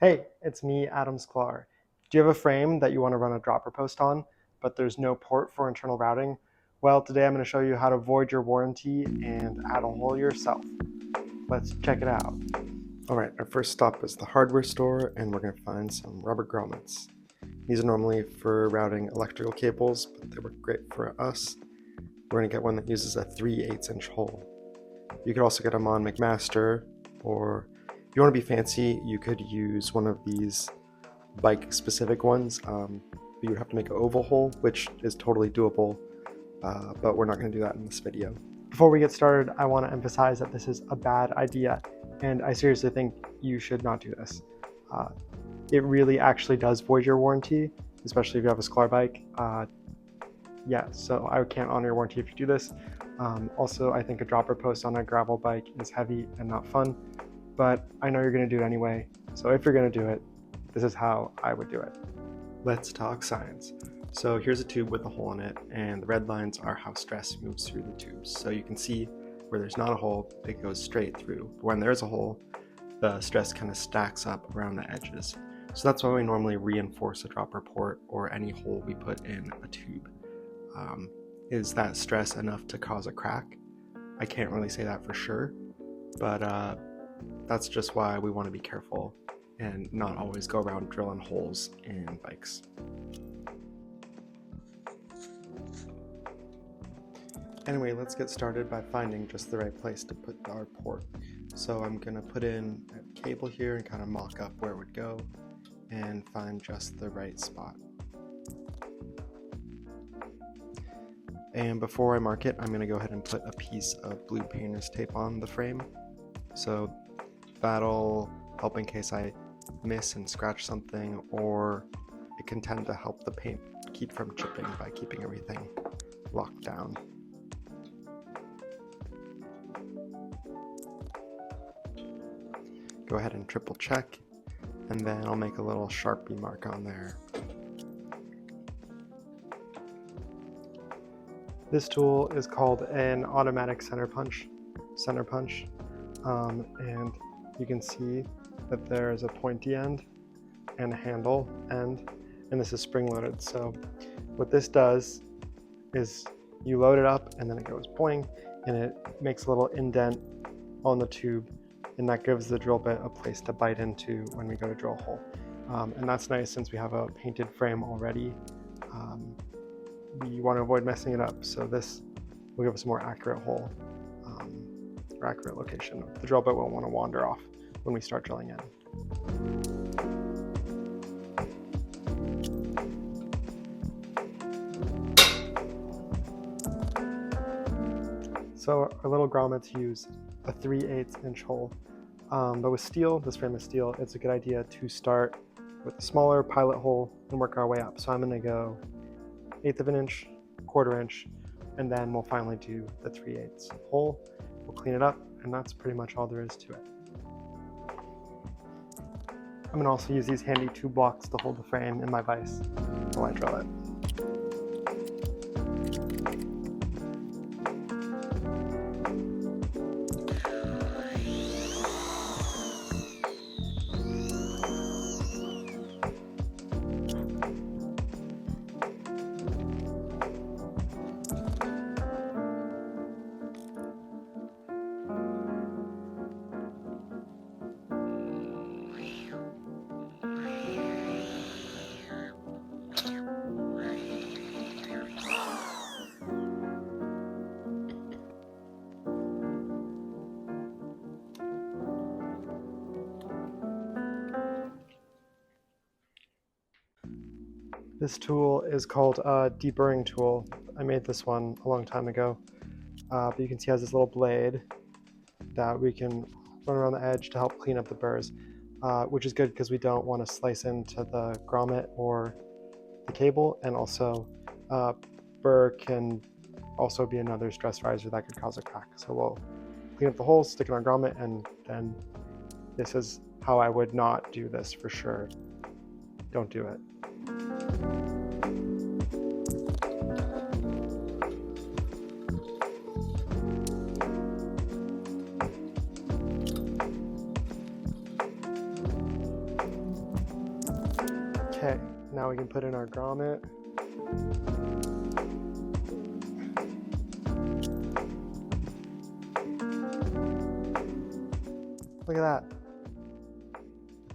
Hey, it's me, Adam Sklar. Do you have a frame that you want to run a dropper post on, but there's no port for internal routing? Well, today I'm going to show you how to void your warranty and add a hole yourself. Let's check it out. All right, our first stop is the hardware store, and we're going to find some rubber grommets. These are normally for routing electrical cables, but they work great for us. We're going to get one that uses a 3/8 inch hole. You could also get them on McMaster, or if you want to be fancy, you could use one of these bike specific ones. You would have to make an oval hole, which is totally doable, but we're not going to do that in this video. Before we get started, I want to emphasize that this is a bad idea, and I seriously think you should not do this. It really actually does void your warranty, especially if you have a Sklar bike. So I can't honor your warranty if you do this. Also, I think a dropper post on a gravel bike is heavy and not fun, but I know you're going to do it anyway. So if you're going to do it, this is how I would do it. Let's talk science. So here's a tube with a hole in it, and the red lines are how stress moves through the tubes. So you can see where there's not a hole, it goes straight through. When there's a hole, the stress kind of stacks up around the edges. So that's why we normally reinforce a dropper port or any hole we put in a tube. Is that stress enough to cause a crack? I can't really say that for sure, but that's just why we want to be careful and not always go around drilling holes in bikes. Anyway, let's get started by finding just the right place to put our port. So I'm going to put in a cable here and kind of mock up where it would go and find just the right spot. And before I mark it, I'm going to go ahead and put a piece of blue painter's tape on the frame. So that'll help in case I miss and scratch something, or it can tend to help the paint keep from chipping by keeping everything locked down. Go ahead and triple check, and then I'll make a little Sharpie mark on there. This tool is called an automatic center punch, and you can see that there is a pointy end and a handle end, and this is spring loaded. So what this does is you load it up and then it goes boing, and it makes a little indent on the tube, and that gives the drill bit a place to bite into when we go to drill a hole. And that's nice since we have a painted frame already. We want to avoid messing it up, so this will give us a more accurate hole, or accurate location. The drill bit won't want to wander off when we start drilling in. So our little grommets use a 3/8 inch hole, but with steel, this frame is steel, it's a good idea to start with a smaller pilot hole and work our way up. So I'm going to go 1/8 of an inch, 1/4 inch, and then we'll finally do the 3/8 hole. We'll clean it up, and that's pretty much all there is to it. I'm going to also use these handy tube blocks to hold the frame in my vise while I drill it. This tool is called a deburring tool. I made this one a long time ago, but you can see it has this little blade that we can run around the edge to help clean up the burrs, which is good because we don't want to slice into the grommet or the cable, and also burr can also be another stress riser that could cause a crack. So we'll clean up the holes, stick in our grommet, and then this is how I would not do this for sure. Don't do it. Okay, now we can put in our grommet. Look at that.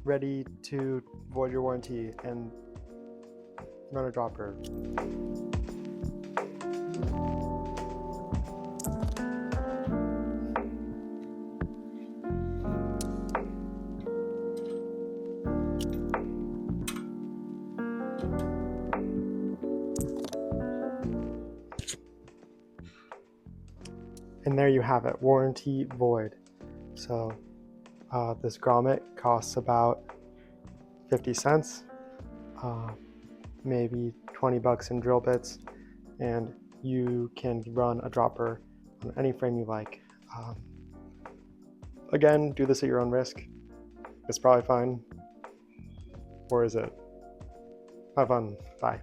Ready to void your warranty and run a dropper. And there you have it, warranty void. So this grommet costs about 50 cents, maybe 20 bucks in drill bits, and you can run a dropper on any frame you like. Again, do this at your own risk. It's probably fine. Or is it? Have fun. Bye.